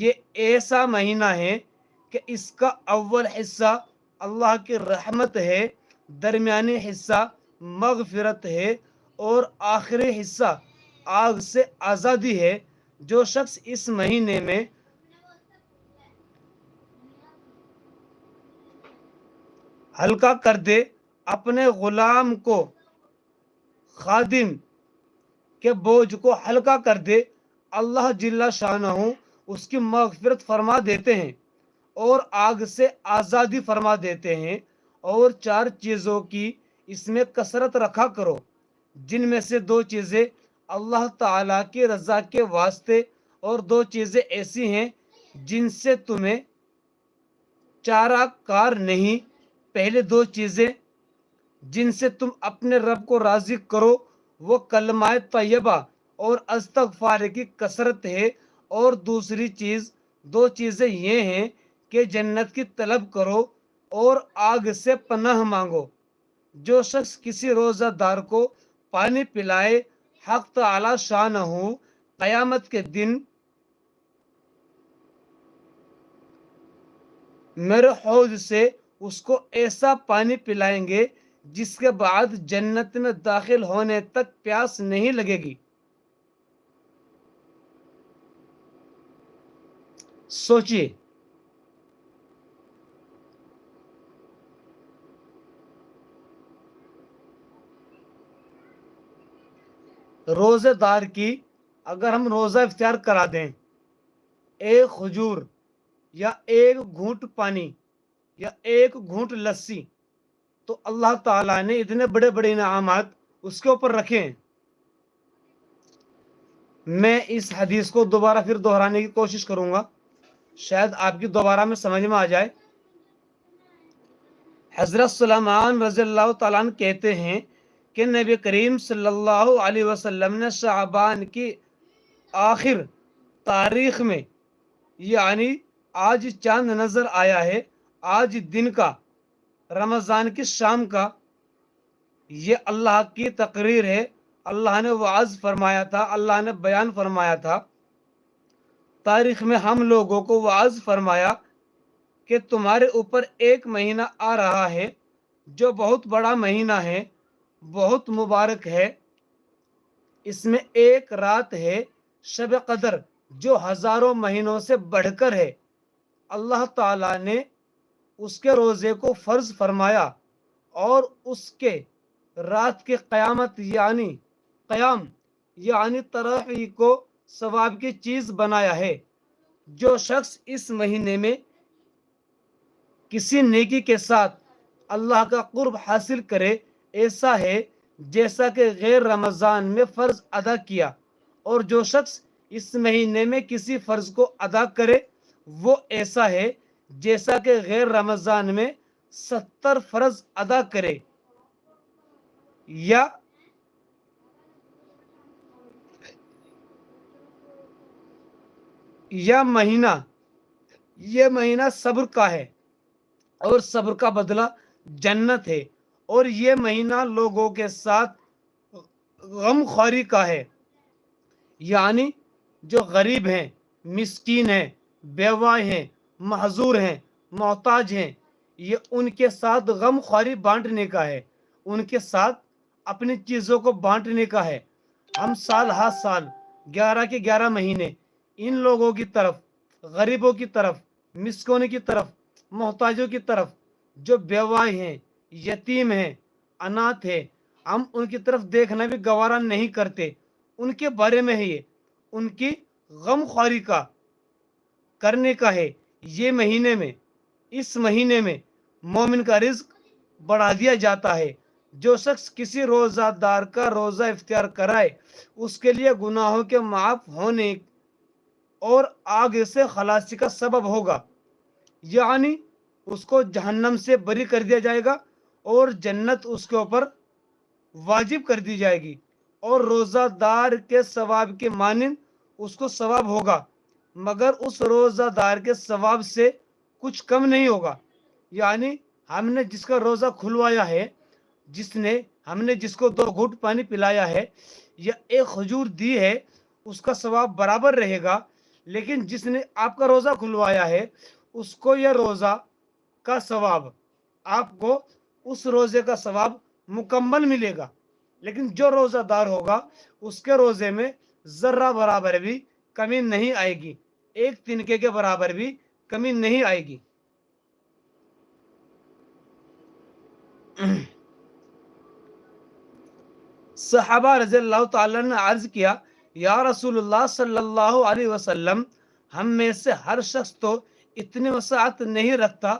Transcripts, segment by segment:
یہ ایسا مہینہ ہے کہ اس کا اول حصہ اللہ کی رحمت ہے، درمیانی حصہ مغفرت ہے، اور آخری حصہ آگ سے آزادی ہے۔ جو شخص اس مہینے میں ہلکا کر دے، اپنے غلام کو، خادم کے بوجھ کو ہلکا کر دے، اللہ جل شانہ اس کی مغفرت فرما دیتے ہیں اور آگ سے آزادی فرما دیتے ہیں۔ اور 4 چیزوں کی اس میں کثرت رکھا کرو، جن میں سے 2 چیزیں اللہ تعالیٰ کی رضا کے واسطے، اور 2 چیزیں ایسی ہیں جن سے تمہیں چارہ کار نہیں۔ پہلے 2 چیزیں جن سے تم اپنے رب کو راضی کرو وہ کلمہ طیبہ اور استغفار کی کثرت ہے، اور دوسری چیز 2 چیزیں یہ ہیں کہ جنت کی طلب کرو اور آگ سے پناہ مانگو۔ جو شخص کسی روزہ دار کو پانی پلائے، حق تعالی شانہ قیامت کے دن میرے حوض سے اس کو ایسا پانی پلائیں گے جس کے بعد جنت میں داخل ہونے تک پیاس نہیں لگے گی۔ سوچئے، روزے دار کی اگر ہم روزہ افطار کرا دیں، ایک کھجور یا ایک گھونٹ پانی یا ایک گھونٹ لسی، تو اللہ تعالیٰ نے اتنے بڑے بڑے انعامات اس کے اوپر رکھے ہیں۔ میں اس حدیث کو دوبارہ پھر دہرانے کی کوشش کروں گا، شاید آپ کی دوبارہ میں سمجھ میں آ جائے۔ حضرت سلیمان رضی اللہ تعالیٰ عنہ کہتے ہیں کہ نبی کریم صلی اللہ علیہ وسلم نے شعبان کی آخر تاریخ میں، یعنی آج چاند نظر آیا ہے، آج دن کا، رمضان کی شام کا، یہ اللہ کی تقریر ہے، اللہ نے وعظ فرمایا تھا، اللہ نے بیان فرمایا تھا، تاریخ میں ہم لوگوں کو وعظ فرمایا کہ تمہارے اوپر ایک مہینہ آ رہا ہے جو بہت بڑا مہینہ ہے، بہت مبارک ہے، اس میں ایک رات ہے شب قدر جو ہزاروں مہینوں سے بڑھ کر ہے۔ اللہ تعالیٰ نے اس کے روزے کو فرض فرمایا اور اس کے رات کی قیامت یعنی قیام یعنی تراویح کو ثواب کی چیز بنایا ہے۔ جو شخص اس مہینے میں کسی نیکی کے ساتھ اللہ کا قرب حاصل کرے، ایسا ہے جیسا کہ غیر رمضان میں فرض ادا کیا، اور جو شخص اس مہینے میں کسی فرض کو ادا کرے وہ ایسا ہے جیسا کہ غیر رمضان میں 70 فرض ادا کرے۔ یا یہ مہینہ صبر کا ہے اور صبر کا بدلہ جنت ہے، اور یہ مہینہ لوگوں کے ساتھ غم خواری کا ہے، یعنی جو غریب ہیں، مسکین ہیں، بیوہ ہیں، معذور ہیں، محتاج ہیں، یہ ان کے ساتھ غم خواری بانٹنے کا ہے، ان کے ساتھ اپنی چیزوں کو بانٹنے کا ہے۔ ہم سال ہر سال 11 کے 11 مہینے ان لوگوں کی طرف، غریبوں کی طرف، مسکینوں کی طرف، محتاجوں کی طرف، جو بیوہ ہیں، یتیم ہیں، اناتھ ہیں، ہم ان کی طرف دیکھنا بھی گوارا نہیں کرتے۔ ان کے بارے میں ہے یہ، ان کی غم خواری کا کرنے کا ہے۔ یہ مہینے میں، اس مہینے میں مومن کا رزق بڑھا دیا جاتا ہے۔ جو شخص کسی روزہ دار کا روزہ افطار کرائے، اس کے لیے گناہوں کے معاف ہونے اور آگ سے خلاصی کا سبب ہوگا، یعنی اس کو جہنم سے بری کر دیا جائے گا اور جنت اس کے اوپر واجب کر دی جائے گی، اور روزہ دار کے ثواب کے مانند اس کو ثواب ہوگا، مگر اس روزہ دار کے ثواب سے کچھ کم نہیں ہوگا۔ یعنی ہم نے جس کا روزہ کھلوایا ہے، ہم نے جس کو 2 گھونٹ پانی پلایا ہے یا ایک کھجور دی ہے، اس کا ثواب برابر رہے گا، لیکن جس نے آپ کا روزہ کھلوایا ہے اس کو یہ روزہ کا ثواب، آپ کو اس روزے کا ثواب مکمل ملے گا، لیکن جو روزہ دار ہوگا اس کے روزے میں ذرہ برابر بھی کمی نہیں آئے گی، ایک تنکے کے برابر بھی کمی نہیں آئے گی۔ صحابہ رضی اللہ تعالیٰ نے عرض کیا، یا رسول اللہ صلی اللہ علیہ وسلم، ہم میں سے ہر شخص تو اتنی وسعت نہیں رکھتا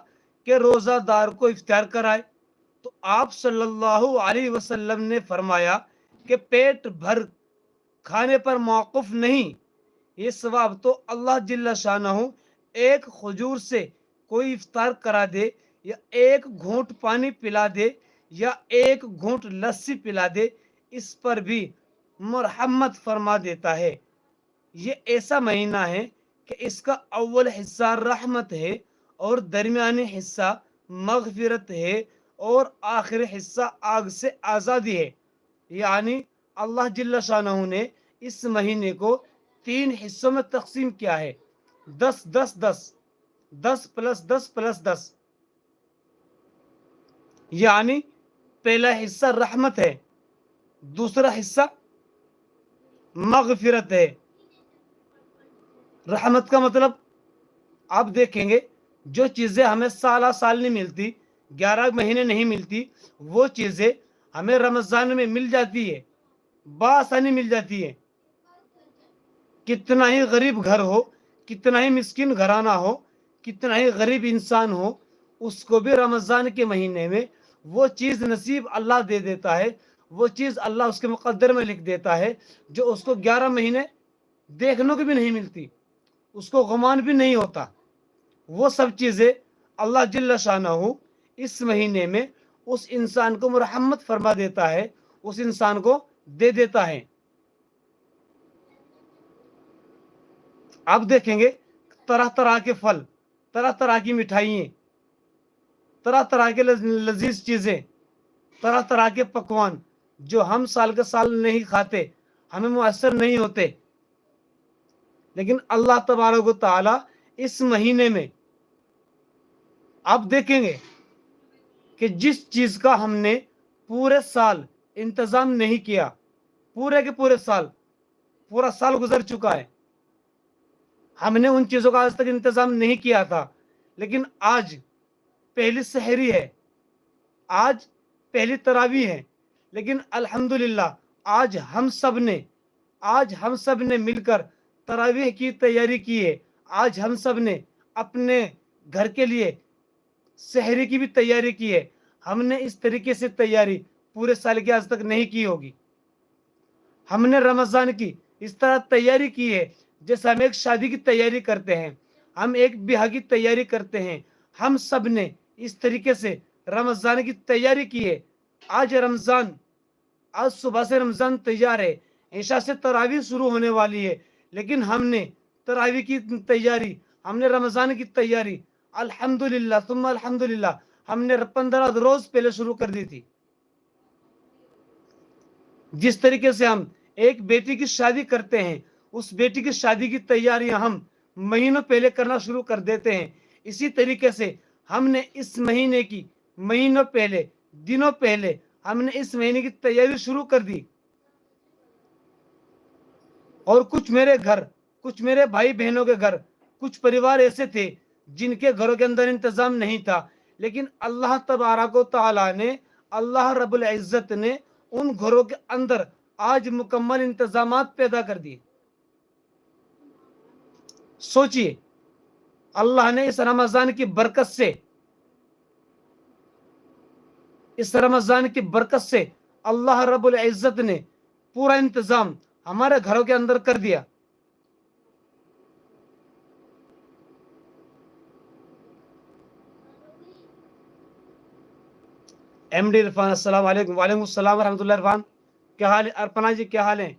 کہ روزہ دار کو افطار کرائے۔ تو آپ صلی اللہ علیہ وسلم نے فرمایا کہ پیٹ بھر کھانے پر موقف نہیں، یہ ثواب تو اللہ جل شانہ ایک کھجور سے کوئی افطار کرا دے، یا ایک گھونٹ پانی پلا دے، یا ایک گھونٹ لسی پلا دے، اس پر بھی مرحمت فرما دیتا ہے۔ یہ ایسا مہینہ ہے کہ اس کا اول حصہ رحمت ہے اور درمیانی حصہ مغفرت ہے اور آخری حصہ آگ سے آزادی ہے۔ یعنی اللہ جل شانہ نے اس مہینے کو 3 حصوں میں تقسیم کیا ہے، 10 10 10، 10 + 10 + 10، یعنی پہلا حصہ رحمت ہے، دوسرا حصہ مغفرت ہے۔ رحمت کا مطلب آپ دیکھیں گے جو چیزیں ہمیں سالہ سال نہیں ملتی، 11 مہینے نہیں ملتی، وہ چیزیں ہمیں رمضان میں مل جاتی ہے، بآسانی مل جاتی ہے۔ کتنا ہی غریب گھر ہو، کتنا ہی مسکین گھرانہ ہو، کتنا ہی غریب انسان ہو، اس کو بھی رمضان کے مہینے میں وہ چیز نصیب اللہ دے دیتا ہے، وہ چیز اللہ اس کے مقدر میں لکھ دیتا ہے جو اس کو 11 مہینے دیکھنے کو بھی نہیں ملتی، اس کو گمان بھی نہیں ہوتا۔ وہ سب چیزیں اللہ جل شانہ اس مہینے میں اس انسان کو مرحمت فرما دیتا ہے، اس انسان کو دے دیتا ہے۔ آپ دیکھیں گے طرح طرح کے پھل، طرح طرح کی مٹھائیاں، طرح طرح کے لذیذ چیزیں، طرح طرح کے پکوان جو ہم سال کے سال نہیں کھاتے، ہمیں میسر نہیں ہوتے، لیکن اللہ تبارک و تعالی اس مہینے میں آپ دیکھیں گے کہ جس چیز کا ہم نے پورے سال انتظام نہیں کیا، پورے کے پورے سال، پورا سال گزر چکا ہے، ہم نے ان چیزوں کا آج تک انتظام نہیں کیا تھا، لیکن آج پہلی سحری ہے، آج پہلی تراویح ہے، لیکن الحمدللہ آج ہم سب نے مل کر تراویح کی تیاری کی ہے، آج ہم سب نے اپنے گھر کے لیے سحری کی بھی تیاری کی ہے۔ ہم نے اس طریقے سے تیاری پورے سال کی آج تک نہیں کی ہوگی۔ ہم نے رمضان کی اس طرح تیاری کی ہے جیسے ہم ایک شادی کی تیاری کرتے ہیں، ہم ایک بیاہ کی تیاری کرتے ہیں، ہم سب نے اس طریقے سے رمضان کی تیاری کی ہے۔ آج رمضان، آج صبح سے رمضان تیار ہے، عشاء سے تراویح شروع ہونے والی ہے، لیکن ہم نے تراویح کی تیاری، ہم نے رمضان کی تیاری الحمدللہ ثم الحمدللہ ہم نے 15 روز پہلے شروع کر دی تھی۔ جس طریقے سے ہم ایک بیٹی کی شادی کرتے ہیں، اس بیٹی کی شادی کی تیاریاں ہم مہینوں پہلے کرنا شروع کر دیتے ہیں، اسی طریقے سے ہم نے اس مہینے کی مہینوں پہلے، دنوں پہلے ہم نے اس مہینے کی تیاری شروع کر دی۔ اور کچھ میرے بھائی بہنوں کے گھر، کچھ پریوار ایسے تھے جن کے گھروں کے اندر انتظام نہیں تھا، لیکن اللہ تبارک و تعالی نے، اللہ رب العزت نے ان گھروں کے اندر آج مکمل انتظامات پیدا کر دیے۔ سوچئے اللہ نے اس رمضان کی برکت سے اللہ رب العزت نے پورا انتظام ہمارے گھروں کے اندر کر دیا۔ ایم ڈی عرفان، السلام علیکم۔ وعلیکم السلام ورحمۃ اللہ۔ عرفان کیا حال ہے؟ ارپنا جی کیا حال ہے؟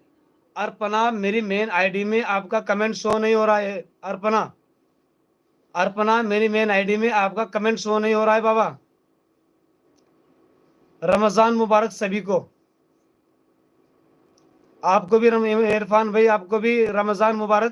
ارپنا میری مین آئی ڈی میں آپ کا کمنٹ شو نہیں ہو رہا ہے۔ ارپنا میری مین آئی ڈی میں آپ کا کمنٹ شو نہیں ہو رہا ہے بابا۔ رمضان مبارک سبھی کو، آپ کو بھی عرفان بھائی آپ کو بھی رمضان مبارک۔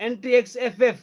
NTXFF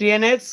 TNX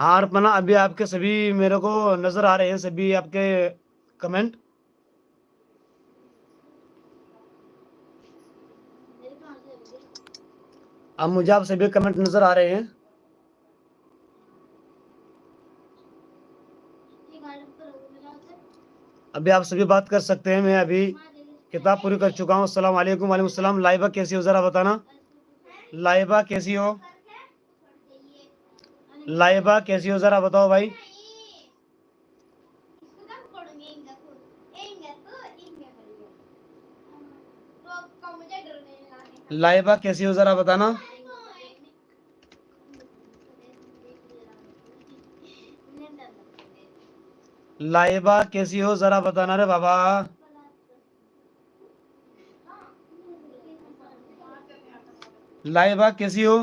ہاں ارپنا ابھی آپ کے سبھی میرے کو نظر آ رہے ہیں سبھی آپ کے کمنٹ. اب مجھے آپ سبھی کمنٹ نظر آ رہے ہیں. ابھی آپ سبھی بات کر سکتے ہیں. میں ابھی کتاب پوری کر چکا ہوں. السلام علیکم. وعلیکم السلام. لائبہ کیسی ہو ذرا بتانا. لائبہ کیسی ہو. لائبہ کیسی ہو ذرا بتاؤ بھائی. لائبہ کیسی ہو ذرا بتانا. لائبہ کیسی ہو ذرا بتانا رے بابا. لائبہ کیسی ہو.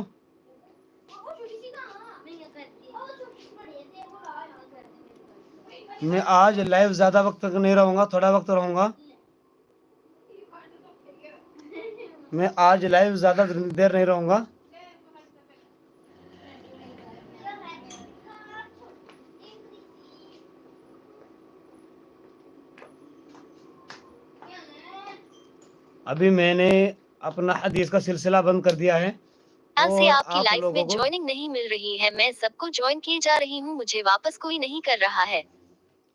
میں آج لائیو زیادہ وقت تک نہیں رہوں گا, تھوڑا وقت رہوں گا. میں آج لائیو زیادہ دیر نہیں رہوں گا. ابھی میں نے اپنا حدیث کا سلسلہ بند کر دیا ہے. سے اور آپ کی لائف میں لوگوں کو جوائننگ نہیں مل رہی ہے. میں سب کو جوائن کیے جا رہی ہوں, مجھے واپس کوئی نہیں کر رہا ہے.